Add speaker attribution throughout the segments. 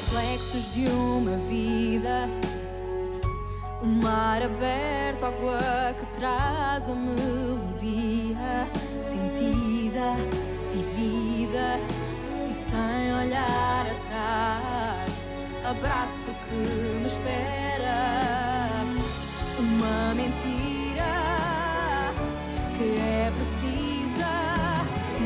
Speaker 1: reflexos de uma vida. O mar aberto, água que traz a melodia sentida, vivida e sem olhar atrás. Abraço que me espera, uma mentira que é precisa.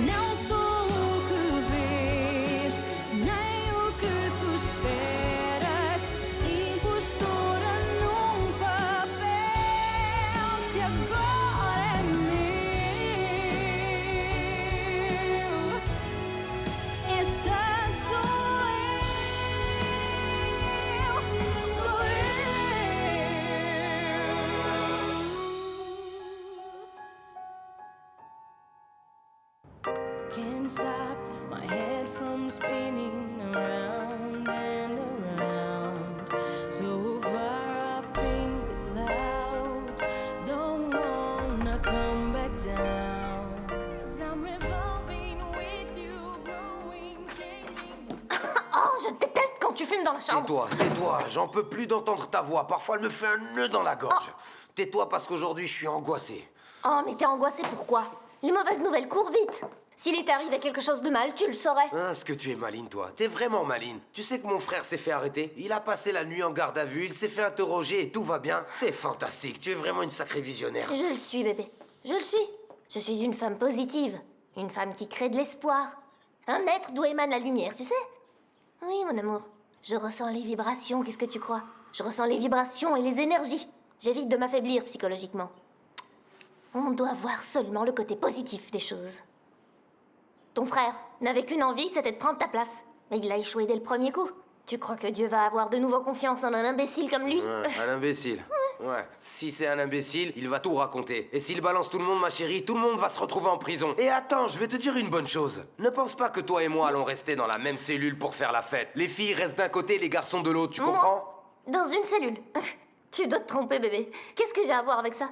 Speaker 1: Não sou o que vês, nem o que tu esperas. Impostora num papel que agora é meu. Esta sou eu, sou eu. Can't stop my head from spinning around and around. So far up in the clouds, don't wanna come back down. 'Cause I'm revolving with you, growing, changing.
Speaker 2: Oh, je déteste quand tu fumes dans la chambre.
Speaker 3: Tais-toi, j'en peux plus d'entendre ta voix. Parfois, elle me fait un nœud dans la gorge. Tais-toi parce qu'aujourd'hui, je suis angoissé.
Speaker 2: Oh, mais t'es angoissé pourquoi? Les mauvaises nouvelles courent vite. S'il était arrivé quelque chose de mal, tu le saurais.
Speaker 3: Ah, ce que tu es maline, toi. T'es vraiment maline. Tu sais que mon frère s'est fait arrêter? Il a passé la nuit en garde à vue, il s'est fait interroger et tout va bien. C'est fantastique, tu es vraiment une sacrée visionnaire.
Speaker 2: Je le suis, bébé. Je le suis. Je suis une femme positive. Une femme qui crée de l'espoir. Un être d'où émane la lumière, tu sais? Oui, mon amour. Je ressens les vibrations, qu'est-ce que tu crois? Je ressens les vibrations et les énergies. J'évite de m'affaiblir psychologiquement. On doit voir seulement le côté positif des choses. Ton frère n'avait qu'une envie, c'était de prendre ta place. Mais il a échoué dès le premier coup. Tu crois que Dieu va avoir de nouveau confiance en un imbécile comme lui?
Speaker 3: Ouais, un imbécile. Ouais. Si c'est un imbécile, il va tout raconter. Et s'il balance tout le monde, ma chérie, tout le monde va se retrouver en prison. Et attends, je vais te dire une bonne chose. Ne pense pas que toi et moi allons rester dans la même cellule pour faire la fête. Les filles restent d'un côté, les garçons de l'autre, tu comprends?
Speaker 2: Dans une cellule. Tu dois te tromper, bébé. Qu'est-ce que j'ai à voir avec ça?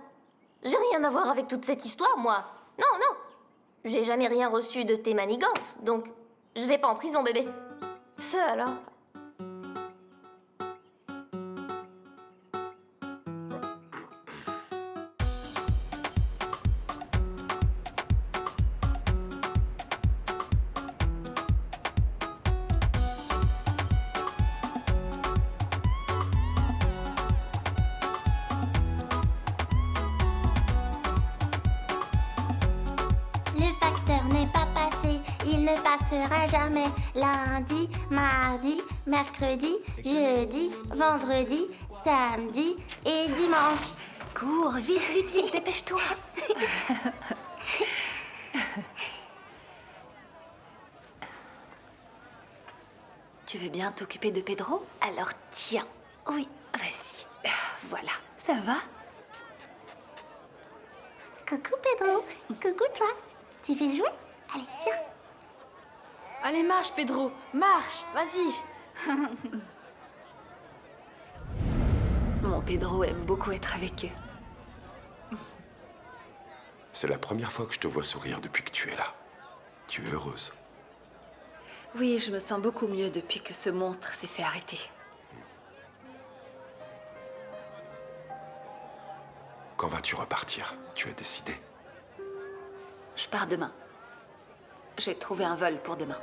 Speaker 2: J'ai rien à voir avec toute cette histoire, moi. Non, non. J'ai jamais rien reçu de tes manigances, donc je vais pas en prison, bébé. Ça alors?
Speaker 4: Il ne passera jamais. Lundi, mardi, mercredi, jeudi, vendredi, samedi et dimanche.
Speaker 5: Cours, vite, vite, vite, dépêche-toi. Tu veux bien t'occuper de Pedro? Alors tiens. Oui, vas-y. Voilà, ça va?
Speaker 4: Coucou Pedro. Coucou toi. Tu veux jouer? Allez, viens.
Speaker 5: Allez, marche, Pedro. Marche, vas-y. Mon Pedro aime beaucoup être avec eux.
Speaker 6: C'est la première fois que je te vois sourire depuis que tu es là. Tu es heureuse.
Speaker 5: Oui, je me sens beaucoup mieux depuis que ce monstre s'est fait arrêter.
Speaker 6: Quand vas-tu repartir? Tu as décidé?
Speaker 5: Je pars demain. J'ai trouvé un vol pour demain.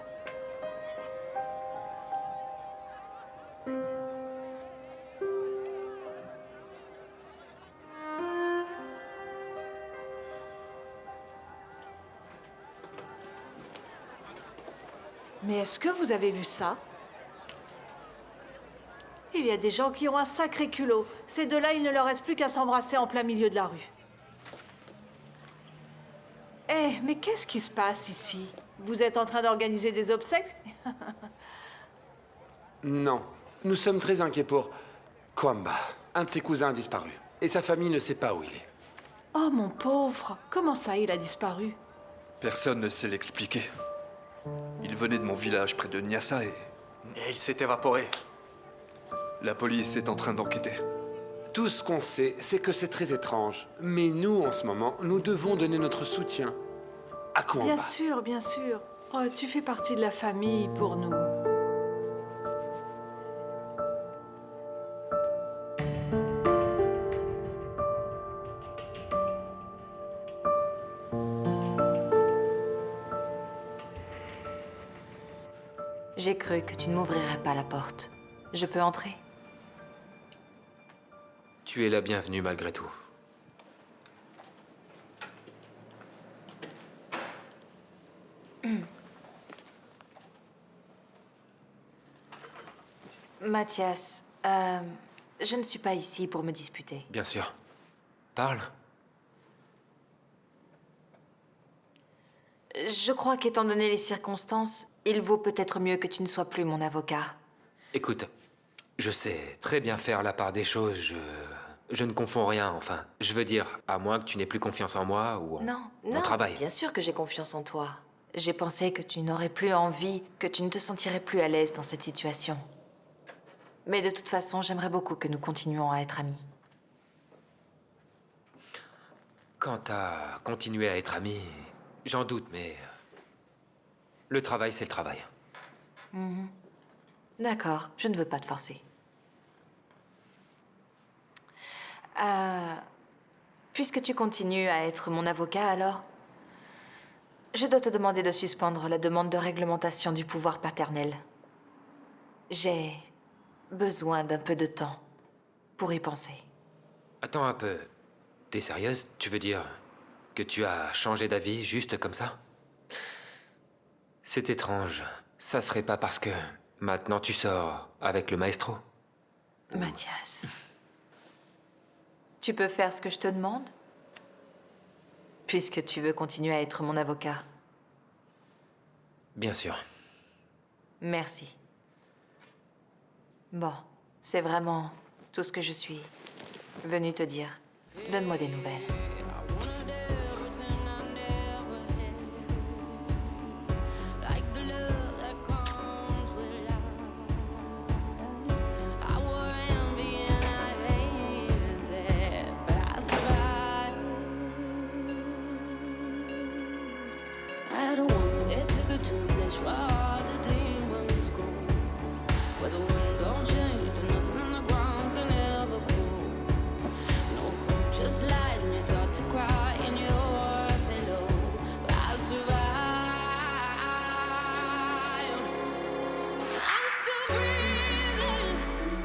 Speaker 7: Mais est-ce que vous avez vu ça? Il y a des gens qui ont un sacré culot. Ces deux-là, il ne leur reste plus qu'à s'embrasser en plein milieu de la rue. Eh, mais qu'est-ce qui se passe ici? Vous êtes en train d'organiser des obsèques?
Speaker 8: Non. Nous sommes très inquiets pour Kwamba, un de ses cousins disparu. Et sa famille ne sait pas où il est.
Speaker 7: Oh, mon pauvre. Comment ça, il a disparu?
Speaker 9: Personne ne sait l'expliquer. Il venait de mon village près de Nyassa et
Speaker 3: il s'est évaporé.
Speaker 9: la police est en train d'enquêter.
Speaker 8: Tout ce qu'on sait, c'est que c'est très étrange. Mais nous, en ce moment, nous devons donner notre soutien à Kwamba.
Speaker 7: Bien sûr, bien sûr. Oh, tu fais partie de la famille pour nous.
Speaker 5: J'ai cru que tu ne m'ouvrirais pas la porte. Je peux entrer?
Speaker 10: Tu es la bienvenue malgré tout.
Speaker 5: Mathias, je ne suis pas ici pour me disputer.
Speaker 10: Bien sûr. Parle.
Speaker 5: Je crois qu'étant donné les circonstances, il vaut peut-être mieux que tu ne sois plus mon avocat.
Speaker 10: Écoute, je sais très bien faire la part des choses, je ne confonds rien, enfin. Je veux dire, à moins que tu n'aies plus confiance en moi ou en mon travail.
Speaker 5: Bien sûr que j'ai confiance en toi. J'ai pensé que tu n'aurais plus envie, que tu ne te sentirais plus à l'aise dans cette situation. Mais de toute façon, j'aimerais beaucoup que nous continuions à être amis.
Speaker 10: Quant à continuer à être amis, j'en doute, mais... le travail, c'est le travail.
Speaker 5: D'accord, je ne veux pas te forcer. Puisque tu continues à être mon avocat, alors... je dois te demander de suspendre la demande de réglementation du pouvoir paternel. J'ai besoin d'un peu de temps pour y penser.
Speaker 10: Attends un peu. T'es sérieuse? Tu veux dire que tu as changé d'avis juste comme ça? C'est étrange. Ça serait pas parce que maintenant tu sors avec le maestro?
Speaker 5: Mathias, tu peux faire ce que je te demande? Puisque tu veux continuer à être mon avocat.
Speaker 10: Bien sûr.
Speaker 5: Merci. Bon, c'est vraiment tout ce que je suis venue te dire. Donne-moi des nouvelles.
Speaker 1: Like the love that comes with love. I wore envy and I hated it, but I survived. I don't want it to go to a place where all the demons go, where the wind don't change and nothing in the ground can ever grow. No hope, just lies, and you're taught to cry in your pillow. But I survived. I'm still breathing.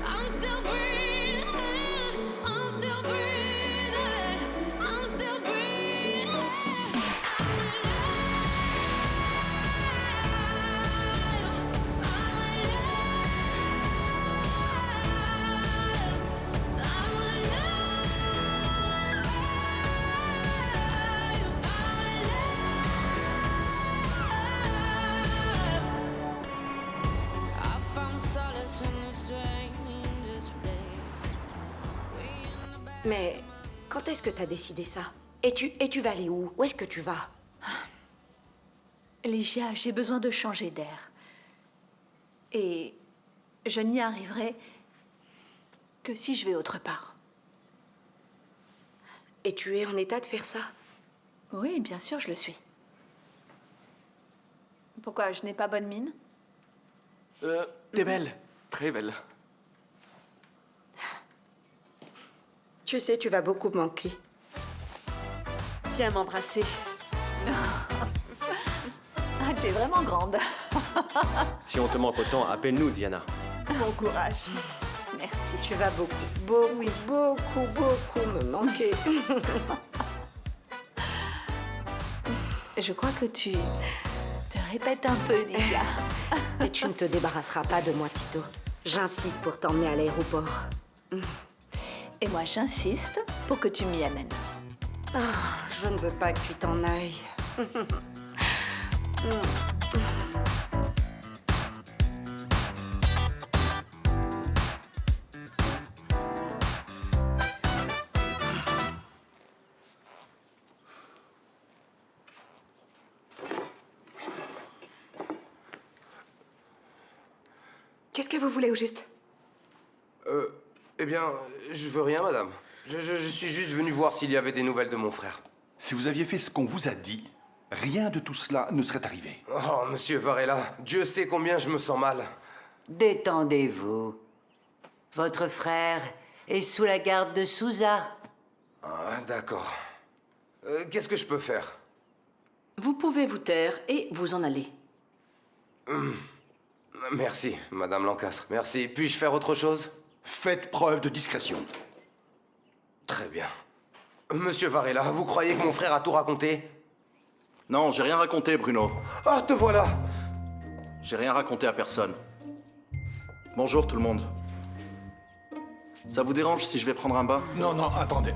Speaker 1: I'm still breathing. I'm still breathing. I'm still breathing. I'm I found solace in the strangest place. We in the back.
Speaker 11: Mais quand est-ce que t'as décidé ça? Et tu vas aller où? Où est-ce que tu vas?
Speaker 12: Ligia, j'ai besoin de changer d'air. Et je n'y arriverai que si je vais autre part.
Speaker 11: Et tu es en état de faire ça?
Speaker 12: Oui, bien sûr, je le suis. Pourquoi, je n'ai pas bonne mine?
Speaker 8: T'es belle. Très belle.
Speaker 11: Tu sais, tu vas beaucoup me manquer. Viens m'embrasser.
Speaker 12: Ah, tu es vraiment grande.
Speaker 13: Si on te manque autant, appelle-nous, Diana.
Speaker 12: Bon courage. Merci.
Speaker 11: Tu vas beaucoup me manquer.
Speaker 12: Je crois que tu te répètes un peu déjà.
Speaker 11: Et tu ne te débarrasseras pas de moi, Tito. J'insiste pour t'emmener à l'aéroport.
Speaker 12: Et moi, j'insiste pour que tu m'y amènes.
Speaker 11: Ah, je ne veux pas que tu t'en ailles. Qu'est-ce que vous voulez au juste?
Speaker 3: Eh bien, je veux rien, madame. Je suis juste venu voir s'il y avait des nouvelles de mon frère.
Speaker 6: Si vous aviez fait ce qu'on vous a dit, rien de tout cela ne serait arrivé.
Speaker 3: Oh, monsieur Varela, Dieu sait combien je me sens mal.
Speaker 14: Détendez-vous. Votre frère est sous la garde de Souza.
Speaker 3: Ah, d'accord. Qu'est-ce que je peux faire?
Speaker 11: Vous pouvez vous taire et vous en aller.
Speaker 3: Merci, Madame Lancastre. Merci. Puis-je faire autre chose?
Speaker 15: Faites preuve de discrétion.
Speaker 3: Très bien. Monsieur Varela, vous croyez que mon frère a tout raconté?
Speaker 9: Non, j'ai rien raconté, Bruno.
Speaker 3: Ah, te voilà!
Speaker 9: J'ai rien raconté à personne. Bonjour tout le monde. Ça vous dérange si je vais prendre un bain?
Speaker 15: Non, non, attendez.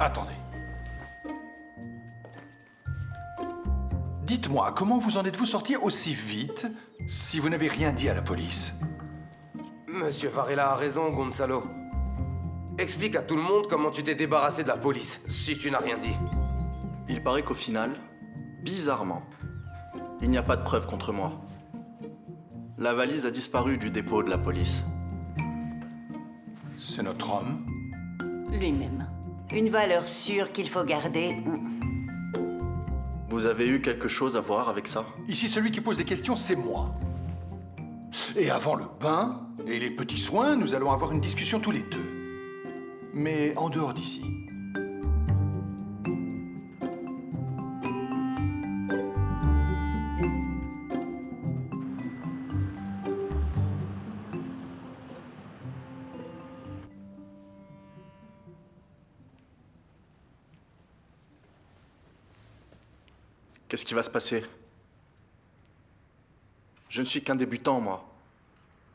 Speaker 15: Dites-moi, comment vous en êtes-vous sorti aussi vite si vous n'avez rien dit à la police?
Speaker 3: Monsieur Varela a raison, Gonzalo. Explique à tout le monde comment tu t'es débarrassé de la police, si tu n'as rien dit.
Speaker 9: Il paraît qu'au final, bizarrement, il n'y a pas de preuves contre moi. La valise a disparu du dépôt de la police.
Speaker 15: C'est notre homme?
Speaker 14: Lui-même. Une valeur sûre qu'il faut garder.
Speaker 9: Vous avez eu quelque chose à voir avec ça?
Speaker 15: Ici, celui qui pose des questions, c'est moi. Et avant le bain et les petits soins, nous allons avoir une discussion tous les deux. Mais en dehors d'ici.
Speaker 9: Qu'est-ce qui va se passer? Je ne suis qu'un débutant, moi.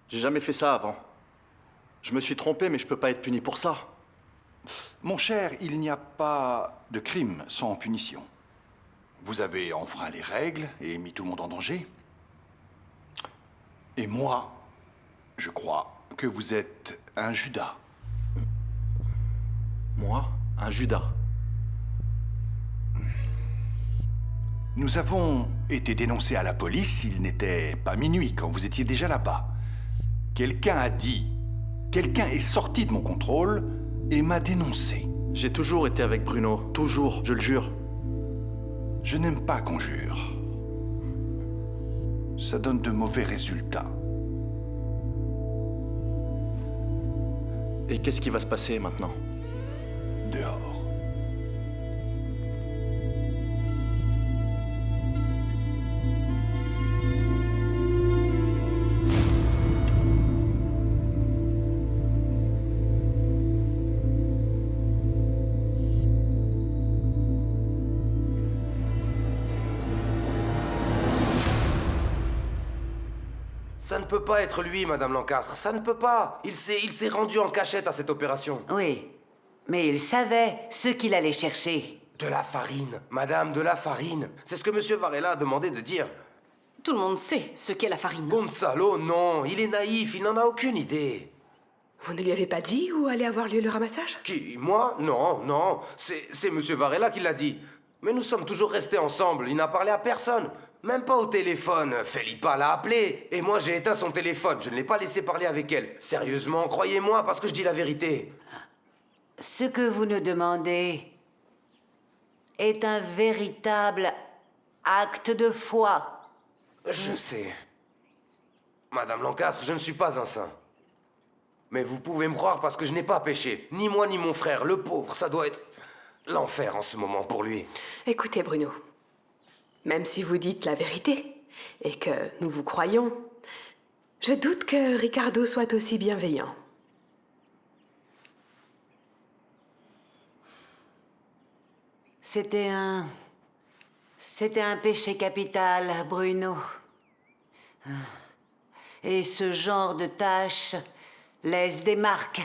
Speaker 9: J'ai jamais fait ça avant. Je me suis trompé, mais je peux pas être puni pour ça.
Speaker 15: Mon cher, il n'y a pas de crime sans punition. Vous avez enfreint les règles et mis tout le monde en danger. Et moi, je crois que vous êtes un Judas.
Speaker 9: Moi? Un Judas?
Speaker 15: Nous avons été dénoncés à la police, il n'était pas minuit quand vous étiez déjà là-bas. Quelqu'un est sorti de mon contrôle et m'a dénoncé.
Speaker 9: J'ai toujours été avec Bruno, toujours, je le jure.
Speaker 15: Je n'aime pas qu'on jure. Ça donne de mauvais résultats.
Speaker 9: Et qu'est-ce qui va se passer maintenant?
Speaker 15: Dehors.
Speaker 3: Ça ne peut pas être lui, Madame Lancastre. Ça ne peut pas. Il s'est rendu en cachette à cette opération.
Speaker 14: Oui, mais il savait ce qu'il allait chercher.
Speaker 3: De la farine, Madame, de la farine. C'est ce que Monsieur Varela a demandé de dire.
Speaker 16: Tout le monde sait ce qu'est la farine.
Speaker 3: Gonzalo, non. Il est naïf, il n'en a aucune idée.
Speaker 16: Vous ne lui avez pas dit où allait avoir lieu le ramassage?
Speaker 3: Qui? Moi? Non, non. C'est Monsieur Varela qui l'a dit. Mais nous sommes toujours restés ensemble. Il n'a parlé à personne. Même pas au téléphone. Felipa l'a appelé. Et moi, j'ai éteint son téléphone. Je ne l'ai pas laissé parler avec elle. Sérieusement, croyez-moi, parce que je dis la vérité.
Speaker 14: Ce que vous nous demandez est un véritable acte de foi.
Speaker 3: Je sais. Madame Lancastre, je ne suis pas un saint. Mais vous pouvez me croire parce que je n'ai pas péché. Ni moi, ni mon frère. Le pauvre, ça doit être l'enfer en ce moment pour lui.
Speaker 16: Écoutez, Bruno. Même si vous dites la vérité, et que nous vous croyons, je doute que Ricardo soit aussi bienveillant.
Speaker 14: C'était un péché capital, Bruno. Et ce genre de tâche laisse des marques.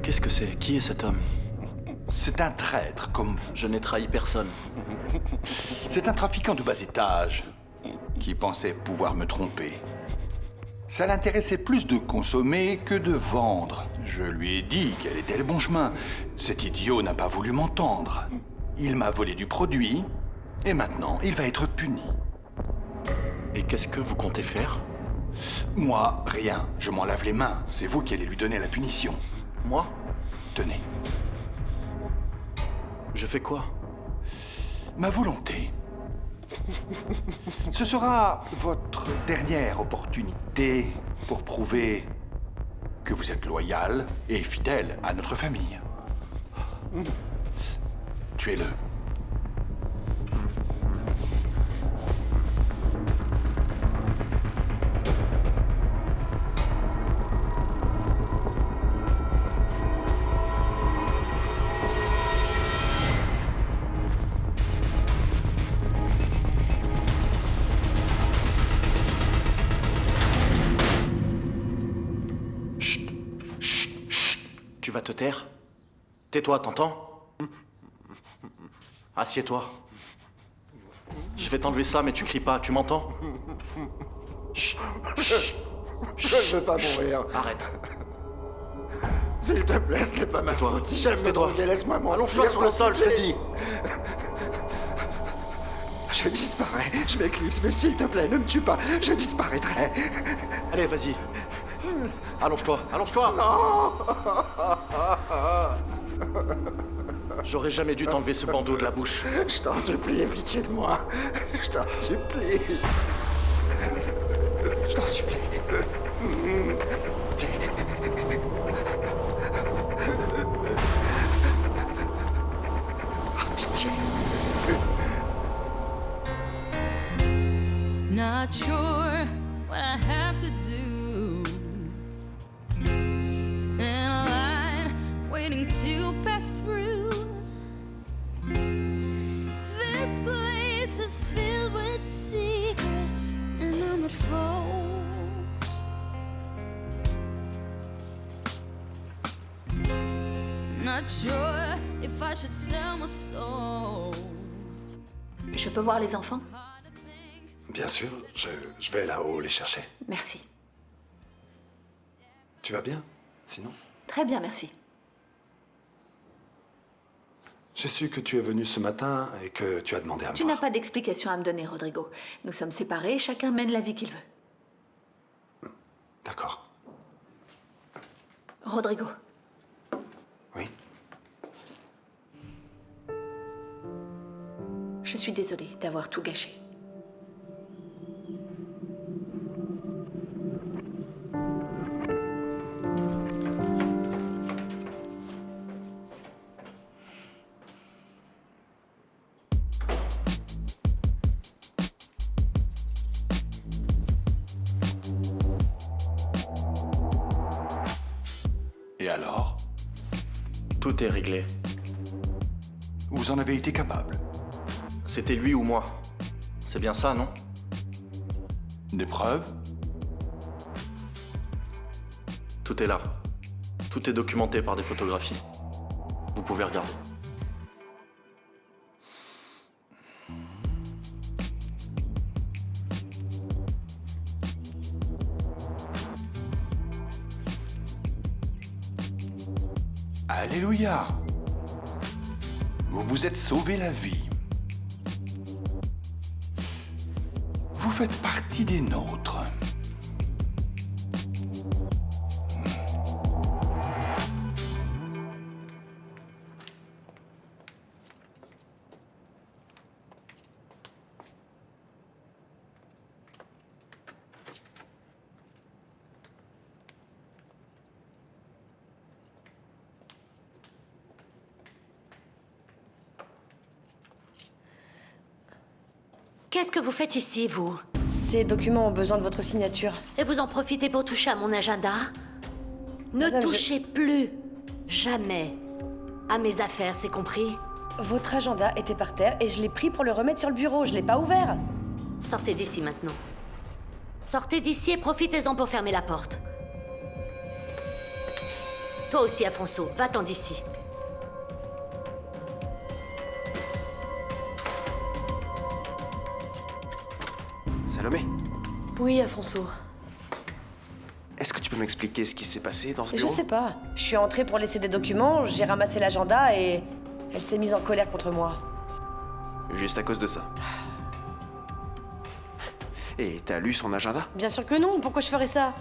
Speaker 9: Qu'est-ce que c'est? Qui est cet homme?
Speaker 15: C'est un traître comme vous.
Speaker 9: Je n'ai trahi personne.
Speaker 15: C'est un trafiquant de bas étage qui pensait pouvoir me tromper. Ça l'intéressait plus de consommer que de vendre. Je lui ai dit quel était le bon chemin. Cet idiot n'a pas voulu m'entendre. Il m'a volé du produit et maintenant il va être puni.
Speaker 9: Et qu'est-ce que vous comptez faire?
Speaker 15: Moi, rien. Je m'en lave les mains. C'est vous qui allez lui donner la punition.
Speaker 9: Moi?
Speaker 15: Tenez.
Speaker 9: Je fais quoi?
Speaker 15: Ma volonté. Ce sera votre dernière opportunité pour prouver que vous êtes loyal et fidèle à notre famille. Tuez-le.
Speaker 9: Tu vas te taire? Tais-toi, t'entends? Assieds-toi. Je vais t'enlever ça, mais tu cries pas, tu m'entends? Chut. Chut.
Speaker 17: Je veux pas mourir.
Speaker 9: Arrête.
Speaker 17: S'il te plaît, ce n'est pas ma faute. Si j'aime me droguer, laisse-moi m'enfuir.
Speaker 9: Allonge-toi sur le sol, je te dis.
Speaker 17: Je disparais, je m'éclipse, mais s'il te plaît, ne me tue pas, je disparaîtrai.
Speaker 9: Allez, vas-y. Allonge-toi, allonge-toi.
Speaker 17: Non.
Speaker 9: J'aurais jamais dû t'enlever ce bandeau de la bouche.
Speaker 17: Je t'en supplie, aie pitié de moi. Je t'en supplie. Je t'en supplie. Par pitié.
Speaker 1: Not sure what I have to do. In a line waiting to pass through. This place is filled with secrets and unfolds. Not sure if I should sell my soul.
Speaker 12: Je peux voir les enfants?
Speaker 17: Bien sûr, je vais là-haut les chercher.
Speaker 12: Merci.
Speaker 17: Tu vas bien, sinon?
Speaker 12: Très bien, merci.
Speaker 17: J'ai su que tu es venu ce matin et que tu as demandé à me
Speaker 12: Tu
Speaker 17: voir.
Speaker 12: n'as pas d'explication à me donner, Rodrigo. Nous sommes séparés, chacun mène la vie qu'il veut.
Speaker 17: D'accord.
Speaker 12: Rodrigo.
Speaker 17: Oui?
Speaker 12: Je suis désolée d'avoir tout gâché.
Speaker 15: Et alors?
Speaker 9: Tout est réglé.
Speaker 15: Vous en avez été capable?
Speaker 9: C'était lui ou moi. C'est bien ça, non?
Speaker 15: Des preuves?
Speaker 9: Tout est là. Tout est documenté par des photographies. Vous pouvez regarder.
Speaker 15: Alléluia! Vous vous êtes sauvé la vie. Vous faites partie des nôtres.
Speaker 18: Qu'est-ce que vous faites ici, vous?
Speaker 19: Ces documents ont besoin de votre signature.
Speaker 18: Et vous en profitez pour toucher à mon agenda? Ne
Speaker 19: Madame,
Speaker 18: touchez plus, jamais, à mes affaires, c'est compris?
Speaker 19: Votre agenda était par terre et je l'ai pris pour le remettre sur le bureau, je l'ai pas ouvert.
Speaker 18: Sortez d'ici maintenant. Sortez d'ici et profitez-en pour fermer la porte. Toi aussi, Afonso, va-t'en d'ici.
Speaker 3: Salomé,
Speaker 19: Oui, Afonso.
Speaker 3: est-ce que tu peux m'expliquer ce qui s'est passé dans ce
Speaker 19: Je
Speaker 3: bureau?
Speaker 19: sais pas. Je suis entrée pour laisser des documents, j'ai ramassé l'agenda et elle s'est mise en colère contre moi.
Speaker 3: Juste à cause de ça. Et t'as lu son agenda?
Speaker 19: Bien sûr que non, pourquoi je ferais ça?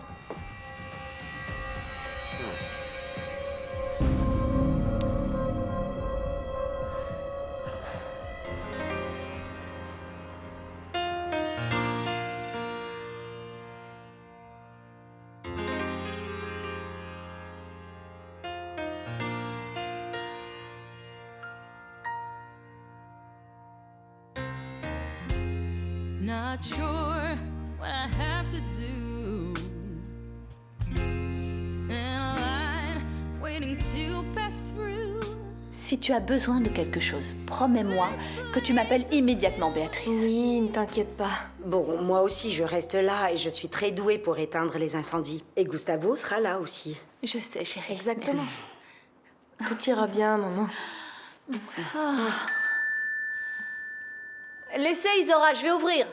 Speaker 1: not sure what I have to do. In a line, waiting to pass through.
Speaker 12: Si tu as besoin de quelque chose, promets-moi que tu m'appelles immédiatement, Béatrice.
Speaker 2: Oui, ne t'inquiète pas.
Speaker 11: Bon, moi aussi, je reste là et je suis très douée pour éteindre les incendies. Et Gustavo sera là aussi.
Speaker 12: Je sais, chérie.
Speaker 2: Exactement. Tout ira bien, maman.
Speaker 12: Laissez, Isora, je vais ouvrir.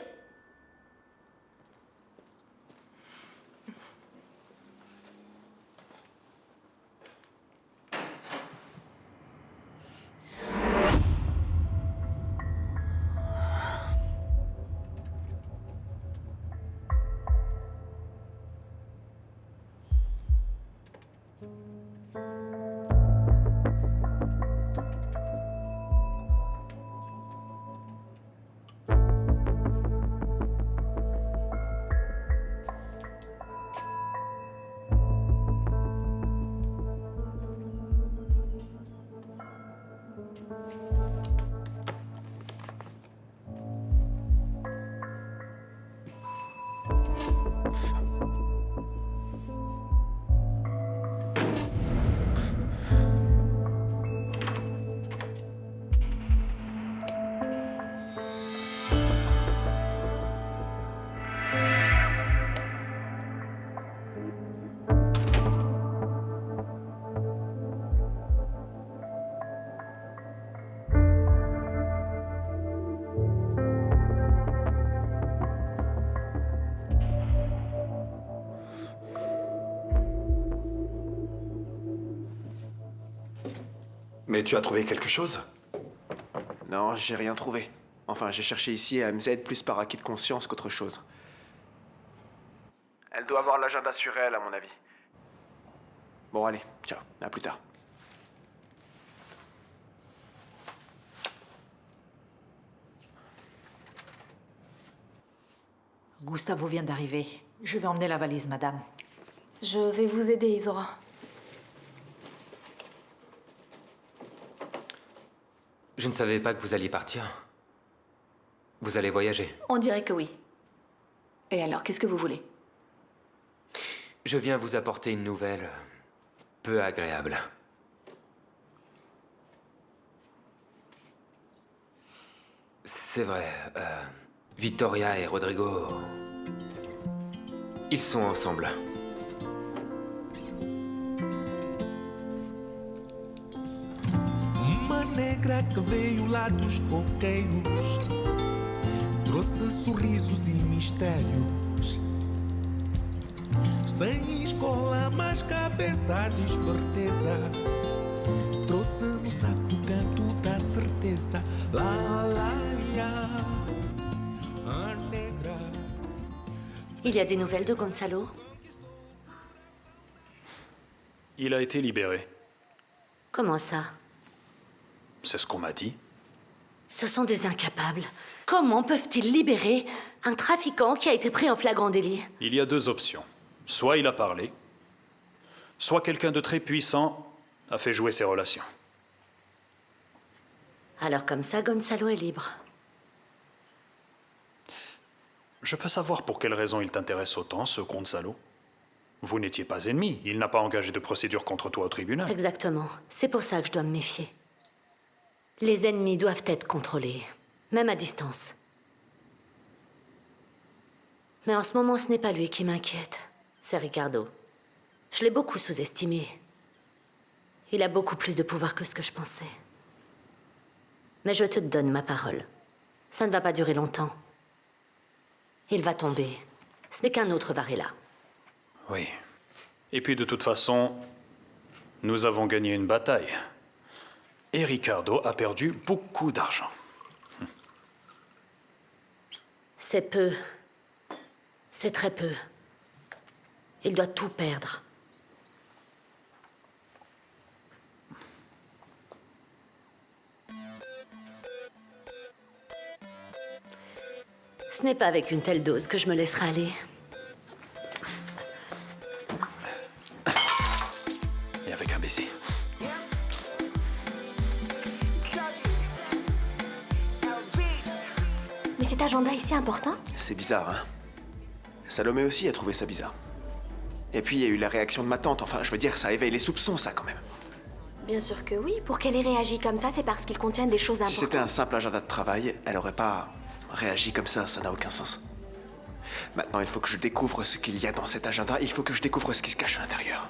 Speaker 17: Mais tu as trouvé quelque chose?
Speaker 20: Non, j'ai rien trouvé. Enfin, j'ai cherché ici à MZ plus par acquis de conscience qu'autre chose. Elle doit avoir l'agenda sur elle, à mon avis. Bon, allez, ciao, à plus tard.
Speaker 21: Gustavo vient d'arriver. Je vais emmener la valise, madame.
Speaker 2: Je vais vous aider, Isora.
Speaker 10: Je ne savais pas que vous alliez partir. Vous allez voyager.
Speaker 12: On dirait que oui. Et alors, qu'est-ce que vous voulez?
Speaker 10: Je viens vous apporter une nouvelle peu agréable. C'est vrai, Victoria et Rodrigo, ils sont ensemble.
Speaker 22: Uma negra que veio lá dos coqueiros, trouxe sorrisos e mistérios. Sem escola, mas cabeça de esperteza, trouxe no saco o canto da certeza. Lá, lá, ya, a negra.
Speaker 18: Il y a des nouvelles de Gonzalo?
Speaker 23: Il a été libéré.
Speaker 18: Comment ça?
Speaker 23: C'est ce qu'on m'a dit.
Speaker 18: Ce sont des incapables. Comment peuvent-ils libérer un trafiquant qui a été pris en flagrant délit?
Speaker 23: Il y a deux options. Soit il a parlé, soit quelqu'un de très puissant a fait jouer ses relations.
Speaker 18: Alors comme ça, Gonzalo est libre.
Speaker 23: Je peux savoir pour quelle raison il t'intéresse autant, ce Gonzalo? Vous n'étiez pas ennemis. Il n'a pas engagé de procédure contre toi au tribunal.
Speaker 18: Exactement. C'est pour ça que je dois me méfier. Les ennemis doivent être contrôlés, même à distance. Mais en ce moment, ce n'est pas lui qui m'inquiète. C'est Ricardo. Je l'ai beaucoup sous-estimé. Il a beaucoup plus de pouvoir que ce que je pensais. Mais je te donne ma parole. Ça ne va pas durer longtemps. Il va tomber. Ce n'est qu'un autre Varela.
Speaker 23: Oui. Et puis de toute façon, nous avons gagné une bataille. Et Ricardo a perdu beaucoup d'argent.
Speaker 18: C'est peu. C'est très peu. Il doit tout perdre. Ce n'est pas avec une telle dose que je me laisserai aller.
Speaker 23: Et avec un baiser.
Speaker 2: Mais cet agenda est si important?
Speaker 20: C'est bizarre, hein? Salomé aussi a trouvé ça bizarre. Et puis il y a eu la réaction de ma tante. Enfin, je veux dire, ça éveille les soupçons, ça, quand même.
Speaker 2: Bien sûr que oui. Pour qu'elle ait réagi comme ça, c'est parce qu'il contient des choses
Speaker 20: Si
Speaker 2: importantes.
Speaker 20: c'était un simple agenda de travail, elle aurait pas réagi comme ça n'a aucun sens. Maintenant, il faut que je découvre ce qu'il y a dans cet agenda, il faut que je découvre ce qui se cache à l'intérieur.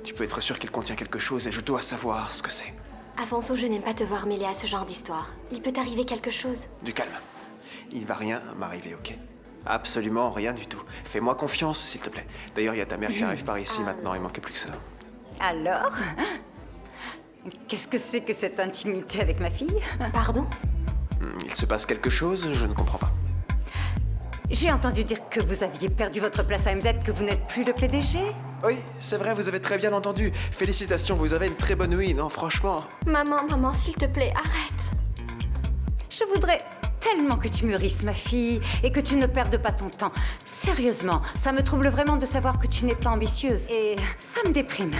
Speaker 20: Tu peux être sûr qu'il contient quelque chose et je dois savoir ce que c'est.
Speaker 2: Afonso, je n'aime pas te voir mêlé à ce genre d'histoire. Il peut t'arriver quelque chose.
Speaker 20: Du calme. Il va rien m'arriver, ok? Absolument rien du tout. Fais-moi confiance, s'il te plaît. D'ailleurs, il y a ta mère qui arrive par ici maintenant, il manquait plus que ça.
Speaker 4: Alors? Qu'est-ce que c'est que cette intimité avec ma fille?
Speaker 2: Pardon?
Speaker 20: Il se passe quelque chose, je ne comprends pas.
Speaker 4: J'ai entendu dire que vous aviez perdu votre place à MZ, que vous n'êtes plus le PDG?
Speaker 20: Oui, c'est vrai, vous avez très bien entendu. Félicitations, vous avez une très bonne nuit, non, franchement.
Speaker 2: Maman, s'il te plaît, arrête.
Speaker 4: Je voudrais tellement que tu mûrisses, ma fille, et que tu ne perdes pas ton temps. Sérieusement, ça me trouble vraiment de savoir que tu n'es pas ambitieuse, et ça me déprime.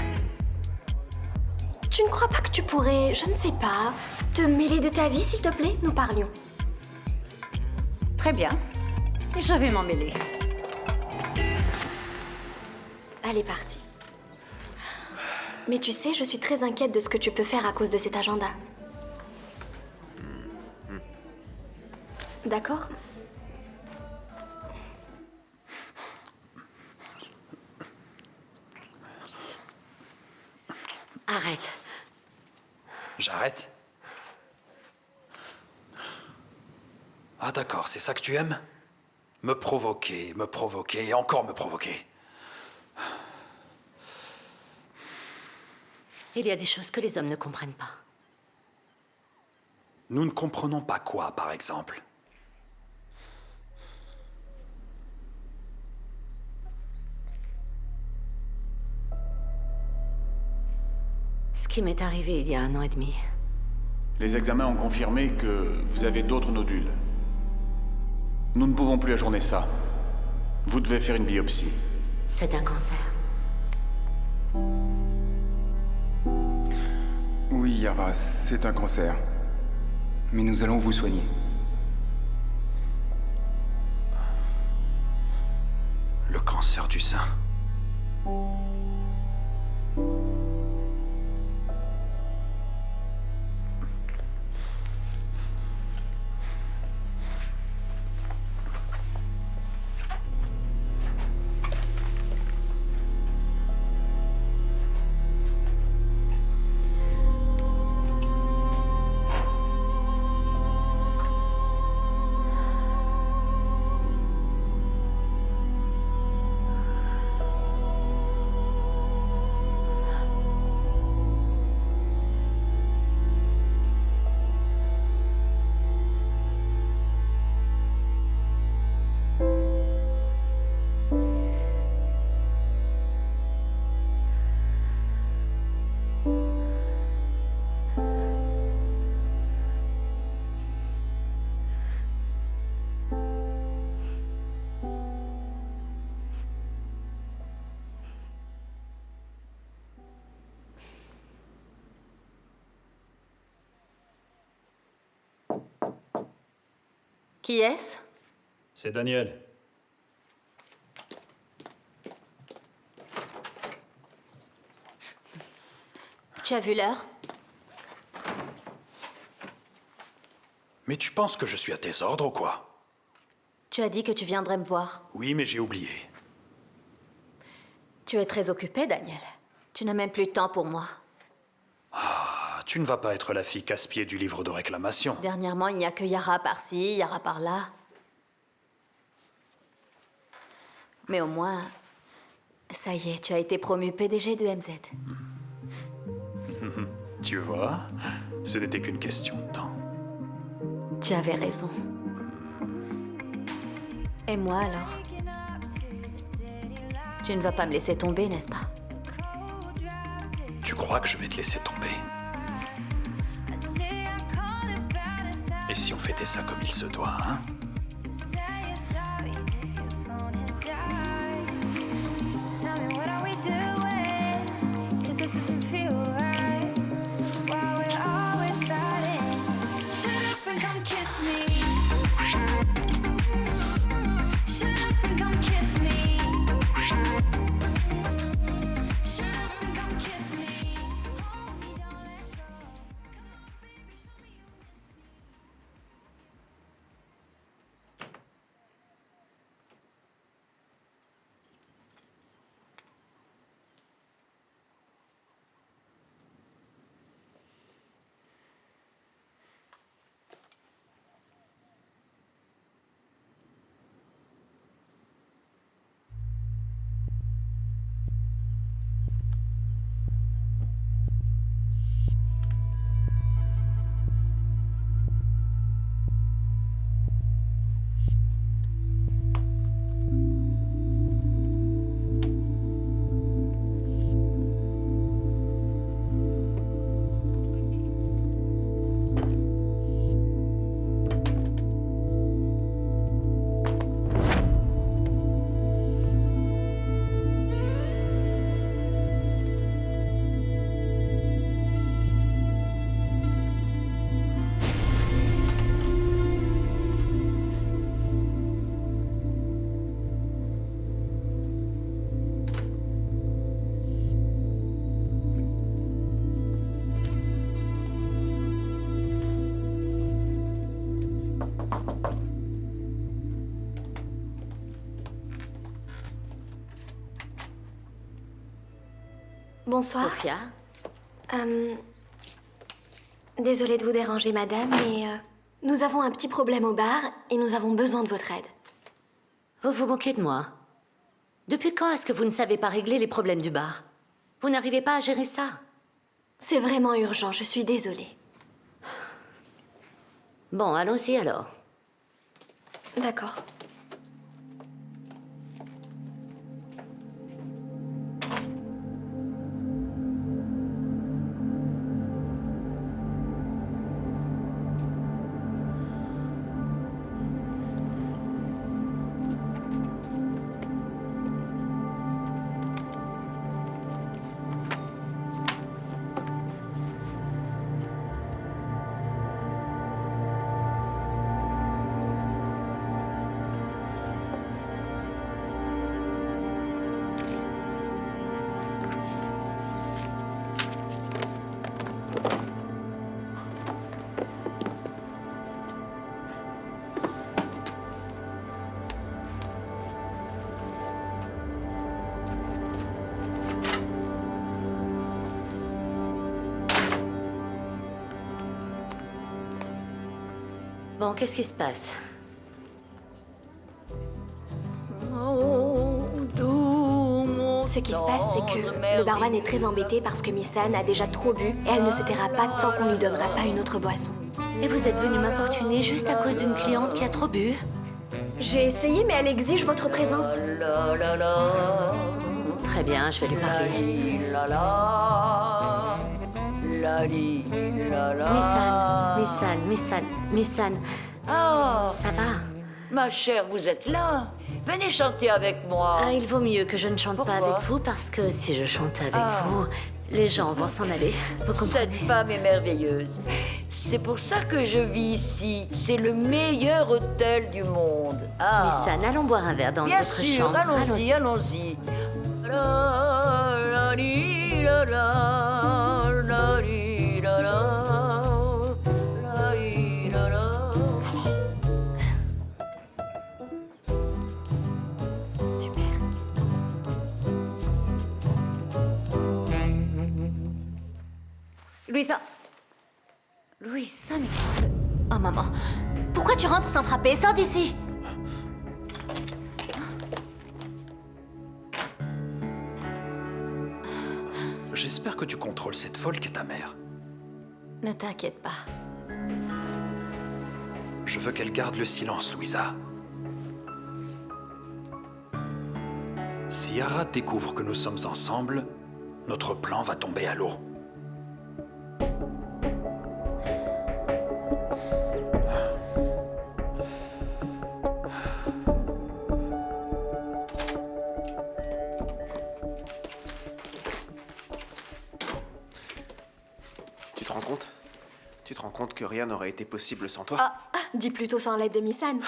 Speaker 2: Tu ne crois pas que tu pourrais, je ne sais pas, te mêler de ta vie, s'il te plaît? Nous parlions.
Speaker 4: Très bien. Je vais m'en mêler.
Speaker 2: Elle est partie. Mais tu sais, je suis très inquiète de ce que tu peux faire à cause de cet agenda. D'accord?
Speaker 18: Arrête.
Speaker 23: J'arrête? Ah d'accord, c'est ça que tu aimes? Me provoquer et encore me provoquer.
Speaker 18: Il y a des choses que les hommes ne comprennent pas.
Speaker 23: Nous ne comprenons pas quoi, par exemple?
Speaker 18: Ce qui m'est arrivé il y a 1 an et demi.
Speaker 5: Les examens ont confirmé que vous avez d'autres nodules. Nous ne pouvons plus ajourner ça. Vous devez faire une biopsie.
Speaker 18: C'est un cancer.
Speaker 7: Oui, Yara, c'est un cancer. Mais nous allons vous soigner.
Speaker 23: Le cancer du sein.
Speaker 2: Qui est-ce?
Speaker 23: C'est Daniel.
Speaker 2: Tu as vu l'heure?
Speaker 23: Mais tu penses que je suis à tes ordres ou quoi?
Speaker 2: Tu as dit que tu viendrais me voir.
Speaker 23: Oui, mais j'ai oublié.
Speaker 2: Tu es très occupé, Daniel. Tu n'as même plus de temps pour moi.
Speaker 23: Ah, tu ne vas pas être la fille casse-pied du livre de réclamation.
Speaker 2: Dernièrement, il n'y a que Yara par-ci, Yara par-là. Mais au moins, ça y est, tu as été promu PDG de MZ.
Speaker 23: Tu vois, ce n'était qu'une question de temps.
Speaker 2: Tu avais raison. Et moi alors? Tu ne vas pas me laisser tomber, n'est-ce pas?
Speaker 23: Tu crois que je vais te laisser tomber? Et si on fêtait ça comme il se doit, hein?
Speaker 1: Shut up and come kiss me.
Speaker 6: Bonsoir.
Speaker 18: Sophia.
Speaker 6: Désolée de vous déranger, madame, mais nous avons un petit problème au bar et nous avons besoin de votre aide.
Speaker 18: Vous vous moquez de moi? Depuis quand est-ce que vous ne savez pas régler les problèmes du bar? Vous n'arrivez pas à gérer ça?
Speaker 6: C'est vraiment urgent, je suis désolée.
Speaker 18: Bon, allons-y alors.
Speaker 6: D'accord.
Speaker 18: Bon, qu'est-ce qui se passe?
Speaker 6: Ce qui se passe, c'est que le barman est très embêté parce que Miss Anne a déjà trop bu et elle ne se taira pas tant qu'on lui donnera pas une autre boisson.
Speaker 18: Et vous êtes venu m'importuner juste à cause d'une cliente qui a trop bu?
Speaker 6: J'ai essayé, mais elle exige votre présence.
Speaker 18: Très bien, je vais lui parler. Miss Anne.
Speaker 14: Oh,
Speaker 18: ça va?
Speaker 14: Ma chère, vous êtes là? Venez chanter avec moi.
Speaker 18: Ah, il vaut mieux que je ne chante pas avec vous parce que si je chante avec vous, les gens vont s'en aller. Vous comprenez?
Speaker 14: Cette femme est merveilleuse. C'est pour ça que je vis ici. C'est le meilleur hôtel du monde.
Speaker 18: Miss Anne, allons boire un verre dans
Speaker 14: Bien
Speaker 18: votre
Speaker 14: sûr,
Speaker 18: chambre.
Speaker 14: allons-y, allons-y.
Speaker 4: Louisa. Louisa, mais...
Speaker 2: Oh maman, pourquoi tu rentres sans frapper? Sors d'ici!
Speaker 5: J'espère que tu contrôles cette folle qu'est ta mère.
Speaker 2: Ne t'inquiète pas.
Speaker 5: Je veux qu'elle garde le silence, Louisa. Si Yara découvre que nous sommes ensemble, notre plan va tomber à l'eau.
Speaker 20: Tu te rends compte que rien n'aurait été possible sans toi?
Speaker 6: Dis plutôt sans l'aide de Miss Anne.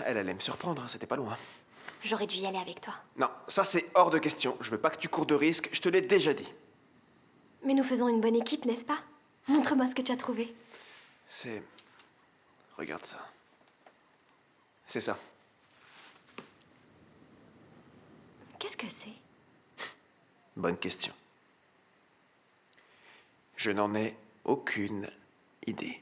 Speaker 20: Elle allait me surprendre, hein, c'était pas loin.
Speaker 6: J'aurais dû y aller avec toi.
Speaker 20: Non, ça c'est hors de question. Je veux pas que tu cours de risque, je te l'ai déjà dit.
Speaker 6: Mais nous faisons une bonne équipe, n'est-ce pas? Montre-moi ce que tu as trouvé.
Speaker 20: C'est... Regarde ça. C'est ça.
Speaker 6: Qu'est-ce que c'est?
Speaker 20: Bonne question. Je n'en ai aucune idée.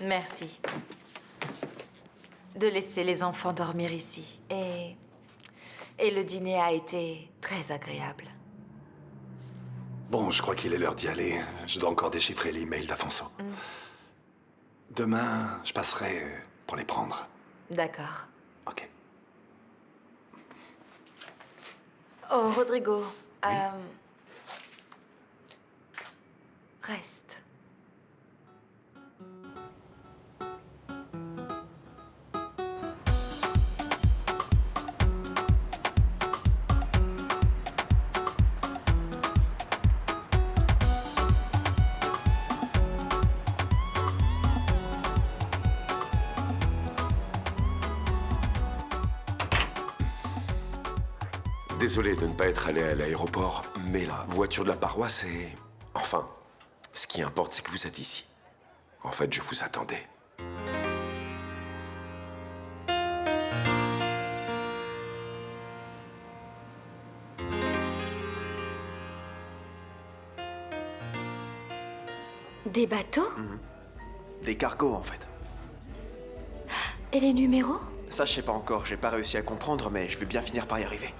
Speaker 8: Merci de laisser les enfants dormir ici. Et le dîner a été très agréable.
Speaker 13: Bon, je crois qu'il est l'heure d'y aller. Je dois encore déchiffrer l'email d'Afonso. Demain, je passerai pour les prendre.
Speaker 8: D'accord.
Speaker 13: Ok.
Speaker 8: Oh, Rodrigo. Reste.
Speaker 24: Désolé de ne pas être allé à l'aéroport, mais la voiture de la paroisse est... Enfin, ce qui importe, c'est que vous êtes ici. En fait, je vous attendais.
Speaker 6: Des bateaux?
Speaker 20: Des cargos, en fait.
Speaker 6: Et les numéros?
Speaker 20: Ça, je sais pas encore, j'ai pas réussi à comprendre, mais je vais bien finir par y arriver.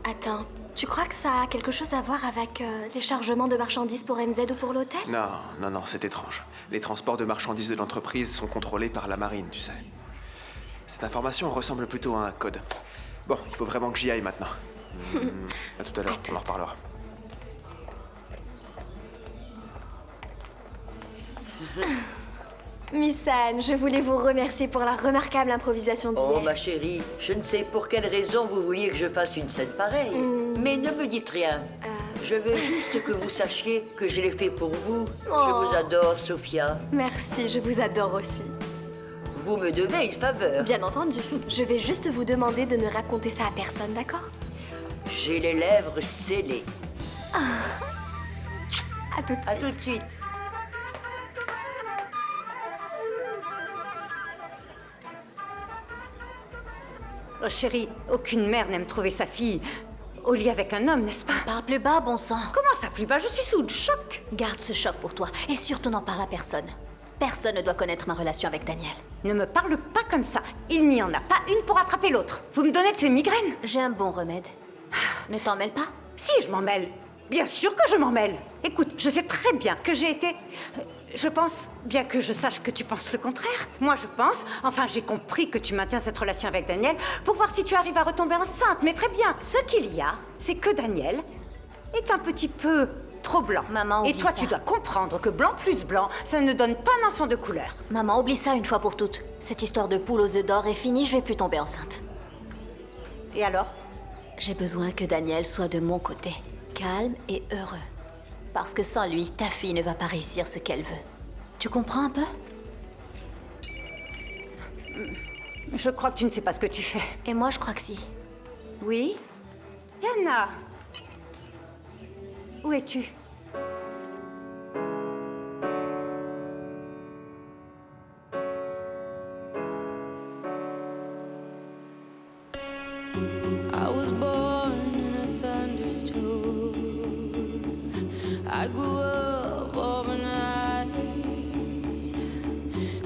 Speaker 6: Attends, tu crois que ça a quelque chose à voir avec les chargements de marchandises pour MZ ou pour l'hôtel?
Speaker 20: Non, c'est étrange. Les transports de marchandises de l'entreprise sont contrôlés par la marine, tu sais. Cette information ressemble plutôt à un code. Bon, il faut vraiment que j'y aille maintenant. À tout à l'heure, on en reparlera.
Speaker 6: Miss Anne, je voulais vous remercier pour la remarquable improvisation d'hier.
Speaker 14: Oh, ma chérie, je ne sais pour quelle raison vous vouliez que je fasse une scène pareille. Mais ne me dites rien. Je veux juste que vous sachiez que je l'ai fait pour vous. Je vous adore, Sophia.
Speaker 6: Merci, je vous adore aussi.
Speaker 14: Vous me devez une faveur.
Speaker 6: Bien entendu. Je vais juste vous demander de ne raconter ça à personne, d'accord?
Speaker 14: J'ai les lèvres scellées.
Speaker 6: À tout de suite.
Speaker 14: À tout de suite.
Speaker 4: Oh, chérie, aucune mère n'aime trouver sa fille au lit avec un homme, n'est-ce pas?
Speaker 2: Parle plus bas, bon sang.
Speaker 4: Comment ça plus bas? Je suis sous le choc.
Speaker 2: Garde ce choc pour toi et surtout n'en parle à personne. Personne ne doit connaître ma relation avec Daniel.
Speaker 4: Ne me parle pas comme ça. Il n'y en a pas une pour attraper l'autre. Vous me donnez de ces migraines?
Speaker 2: J'ai un bon remède. Ne t'en mêle pas?
Speaker 4: Si, je m'en mêle. Bien sûr que je m'en mêle. Écoute, je sais très bien que j'ai été... Je pense, bien que je sache que tu penses le contraire, moi je pense, enfin j'ai compris que tu maintiens cette relation avec Daniel pour voir si tu arrives à retomber enceinte. Mais très bien, ce qu'il y a, c'est que Daniel est un petit peu trop blanc.
Speaker 2: Maman,
Speaker 4: et
Speaker 2: oublie
Speaker 4: toi,
Speaker 2: ça.
Speaker 4: tu dois comprendre que blanc plus blanc, ça ne donne pas un enfant de couleur.
Speaker 2: Maman, oublie ça une fois pour toutes. Cette histoire de poule aux œufs d'or est finie, je vais plus tomber enceinte.
Speaker 4: Et alors?
Speaker 2: J'ai besoin que Daniel soit de mon côté, calme et heureux. Parce que sans lui, ta fille ne va pas réussir ce qu'elle veut. Tu comprends un peu?
Speaker 4: Je crois que tu ne sais pas ce que tu fais.
Speaker 2: Et moi, je crois que si.
Speaker 4: Oui? Diana! Où es-tu?
Speaker 1: I was born in a thunderstorm. I grew up overnight.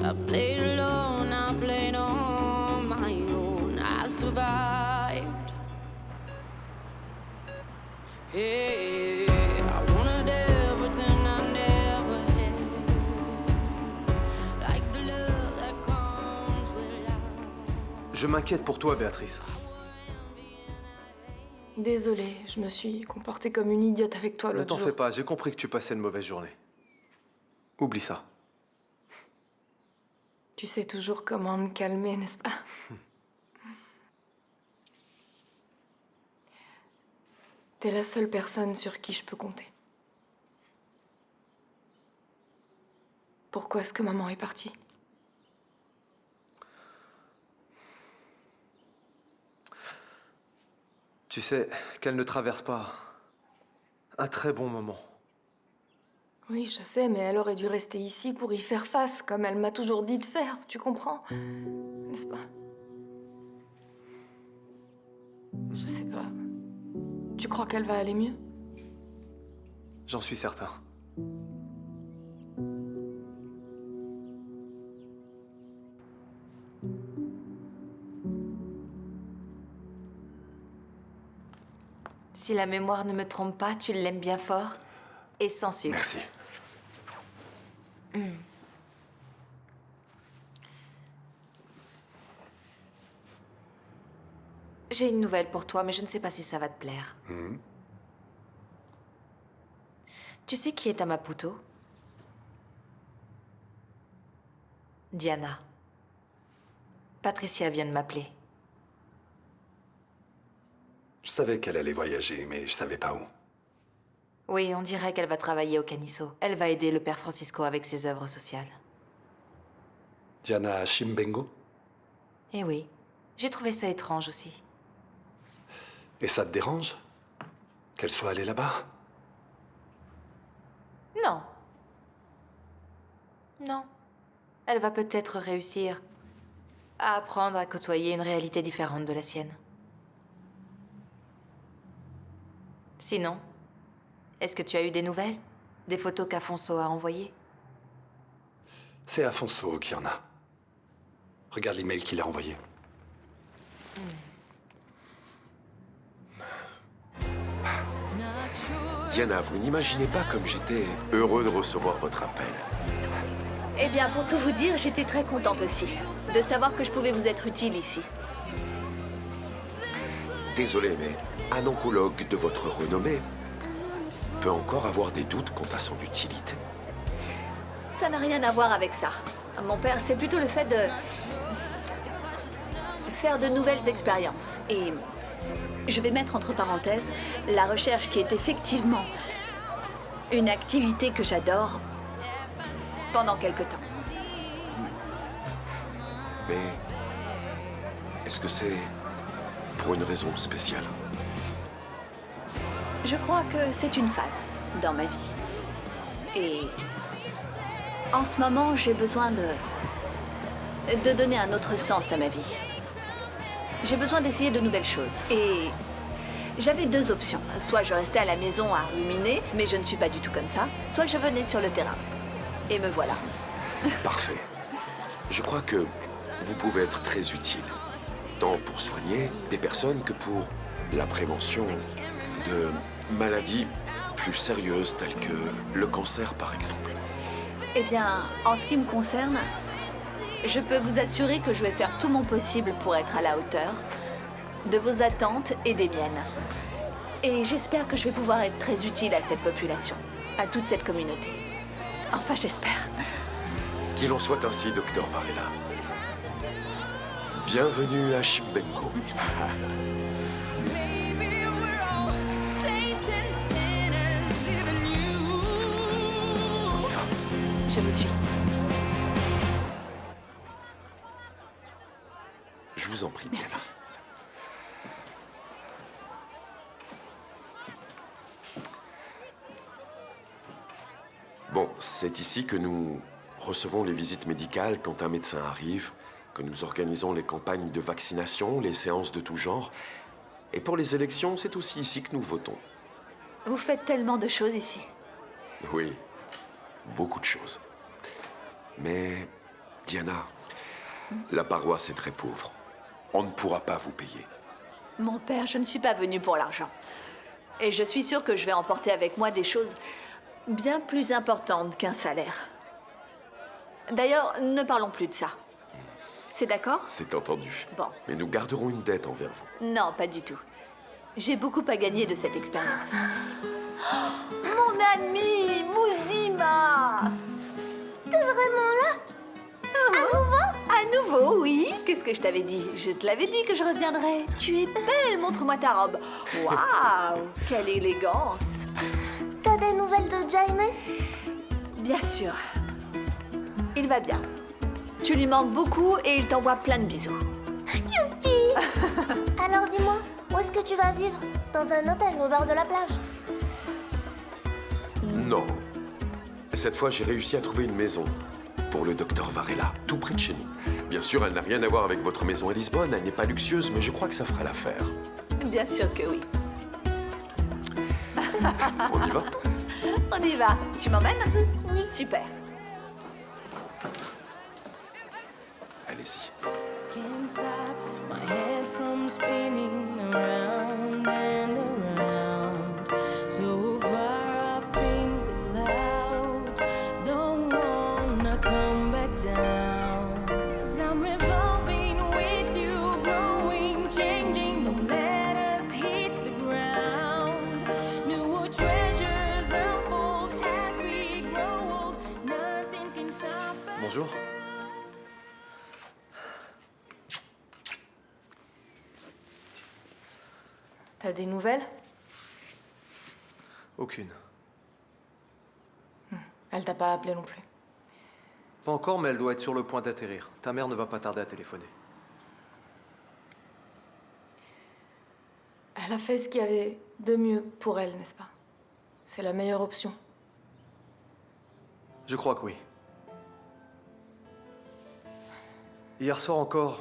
Speaker 1: I played alone, I played on my own. I survived. Yeah, I wanted everything I never had. Like the love that comes with life.
Speaker 20: Je m'inquiète pour toi, Béatrice.
Speaker 12: Désolée, je me suis comportée comme une idiote avec toi
Speaker 20: Ne
Speaker 12: l'autre
Speaker 20: t'en
Speaker 12: jour.
Speaker 20: fais pas, j'ai compris que tu passais une mauvaise journée. Oublie ça.
Speaker 12: Tu sais toujours comment me calmer, n'est-ce pas? T'es la seule personne sur qui je peux compter. Pourquoi est-ce que maman est partie?
Speaker 20: Tu sais qu'elle ne traverse pas un très bon moment.
Speaker 12: Oui, je sais, mais elle aurait dû rester ici pour y faire face, comme elle m'a toujours dit de faire, tu comprends? N'est-ce pas? Je sais pas. Tu crois qu'elle va aller mieux?
Speaker 20: J'en suis certain.
Speaker 8: Si la mémoire ne me trompe pas, tu l'aimes bien fort et sans sucre.
Speaker 13: Merci.
Speaker 8: J'ai une nouvelle pour toi, mais je ne sais pas si ça va te plaire. Tu sais qui est à Maputo? Diana. Patricia vient de m'appeler.
Speaker 13: Je savais qu'elle allait voyager, mais je savais pas où.
Speaker 8: Oui, on dirait qu'elle va travailler au Canisso. Elle va aider le père Francisco avec ses œuvres sociales.
Speaker 13: Diana Chimbengo?
Speaker 8: Eh oui, j'ai trouvé ça étrange aussi.
Speaker 13: Et ça te dérange? Qu'elle soit allée là-bas?
Speaker 8: Non. Non. Elle va peut-être réussir à apprendre à côtoyer une réalité différente de la sienne. Sinon, est-ce que tu as eu des nouvelles? Des photos qu'Afonso a envoyées?
Speaker 13: C'est Afonso qui en a. Regarde l'email qu'il a envoyé.
Speaker 24: Diana, vous n'imaginez pas comme j'étais heureux de recevoir votre appel.
Speaker 12: Eh bien, pour tout vous dire, j'étais très contente aussi de savoir que je pouvais vous être utile ici.
Speaker 24: Désolé, mais un oncologue de votre renommée peut encore avoir des doutes quant à son utilité.
Speaker 12: Ça n'a rien à voir avec ça. Mon père, c'est plutôt le fait de faire de nouvelles expériences. Et je vais mettre entre parenthèses la recherche qui est effectivement une activité que j'adore pendant quelque temps.
Speaker 24: Mais est-ce que c'est pour une raison spéciale?
Speaker 12: Je crois que c'est une phase dans ma vie. Et en ce moment, j'ai besoin de donner un autre sens à ma vie. J'ai besoin d'essayer de nouvelles choses. Et j'avais deux options. Soit je restais à la maison à ruminer, mais je ne suis pas du tout comme ça. Soit je venais sur le terrain. Et me voilà.
Speaker 24: Parfait. Je crois que vous pouvez être très utile, tant pour soigner des personnes que pour la prévention de maladies plus sérieuses telles que le cancer, par exemple.
Speaker 12: Eh bien, en ce qui me concerne, je peux vous assurer que je vais faire tout mon possible pour être à la hauteur de vos attentes et des miennes. Et j'espère que je vais pouvoir être très utile à cette population, à toute cette communauté. Enfin, j'espère.
Speaker 24: Qu'il en soit ainsi, Docteur Varela. Bienvenue à Chimbenko.
Speaker 12: Je vous suis.
Speaker 24: Je vous en prie, Diana. Bon, c'est ici que nous recevons les visites médicales quand un médecin arrive, que nous organisons les campagnes de vaccination, les séances de tout genre. Et pour les élections, c'est aussi ici que nous votons.
Speaker 12: Vous faites tellement de choses ici.
Speaker 24: Oui, beaucoup de choses. Mais, Diana, la paroisse est très pauvre. On ne pourra pas vous payer.
Speaker 12: Mon père, je ne suis pas venue pour l'argent. Et je suis sûre que je vais emporter avec moi des choses bien plus importantes qu'un salaire. D'ailleurs, ne parlons plus de ça. C'est d'accord?
Speaker 24: C'est entendu.
Speaker 12: Bon.
Speaker 24: Mais nous garderons une dette envers vous.
Speaker 12: Non, pas du tout. J'ai beaucoup à gagner de cette expérience. Oh, mon ami, Mouzima!
Speaker 2: T'es vraiment là? À nouveau?
Speaker 12: À nouveau, oui. Qu'est-ce que je t'avais dit? Je te l'avais dit que je reviendrais. Tu es belle, montre-moi ta robe. Waouh, quelle élégance.
Speaker 2: T'as des nouvelles de Jaime?
Speaker 12: Bien sûr. Il va bien. Tu lui manques beaucoup et il t'envoie plein de bisous.
Speaker 2: Youpi! Alors dis-moi, où est-ce que tu vas vivre? Dans un hôtel au bord de la plage?
Speaker 24: Non. Cette fois, j'ai réussi à trouver une maison pour le docteur Varela, tout près de chez nous. Bien sûr, elle n'a rien à voir avec votre maison à Lisbonne, elle n'est pas luxueuse, mais je crois que ça fera l'affaire.
Speaker 12: Bien sûr que oui.
Speaker 24: On y va?
Speaker 12: On y va. Tu m'emmènes? Oui. Super.
Speaker 24: Allez-y.
Speaker 1: Can't stop my head from spinning around and around, so far up in the clouds. Don't wanna come back down, 'cause I'm revolving with you, growing, changing. Don't let us hit the ground. New treasures unfold as we grow old. Nothing can stop us.
Speaker 3: Bonjour.
Speaker 8: T'as des nouvelles?
Speaker 3: Aucune.
Speaker 8: Elle t'a pas appelé non plus.
Speaker 3: Pas encore, mais elle doit être sur le point d'atterrir. Ta mère ne va pas tarder à téléphoner.
Speaker 8: Elle a fait ce qu'il y avait de mieux pour elle, n'est-ce pas? C'est la meilleure option.
Speaker 3: Je crois que oui. Hier soir encore,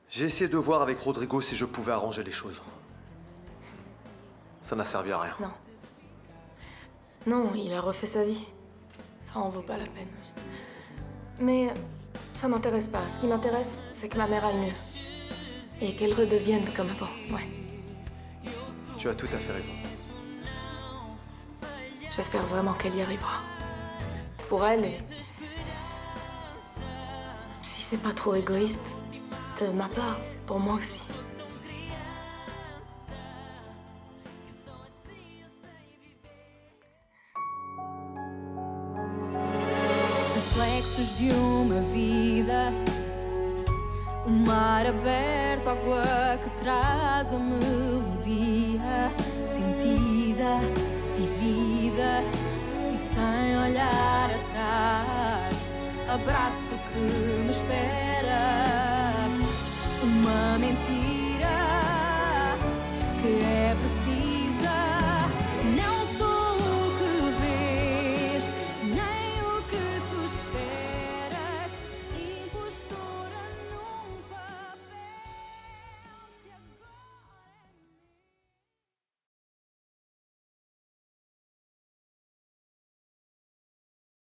Speaker 3: j'ai essayé de voir avec Rodrigo si je pouvais arranger les choses. Ça n'a servi à rien.
Speaker 8: Non. Non, il a refait sa vie. Ça en vaut pas la peine. Mais ça m'intéresse pas. Ce qui m'intéresse, c'est que ma mère aille mieux. Et qu'elle redevienne comme avant, ouais.
Speaker 3: Tu as tout à fait raison.
Speaker 8: J'espère vraiment qu'elle y arrivera. Pour elle et... si c'est pas trop égoïste, de ma part, pour moi aussi.
Speaker 1: Reflexos de uma vida, mar aberto, água que traz a melodia, sentida, vivida e sem olhar atrás. Abraço que me espera, uma mentira que é precisa.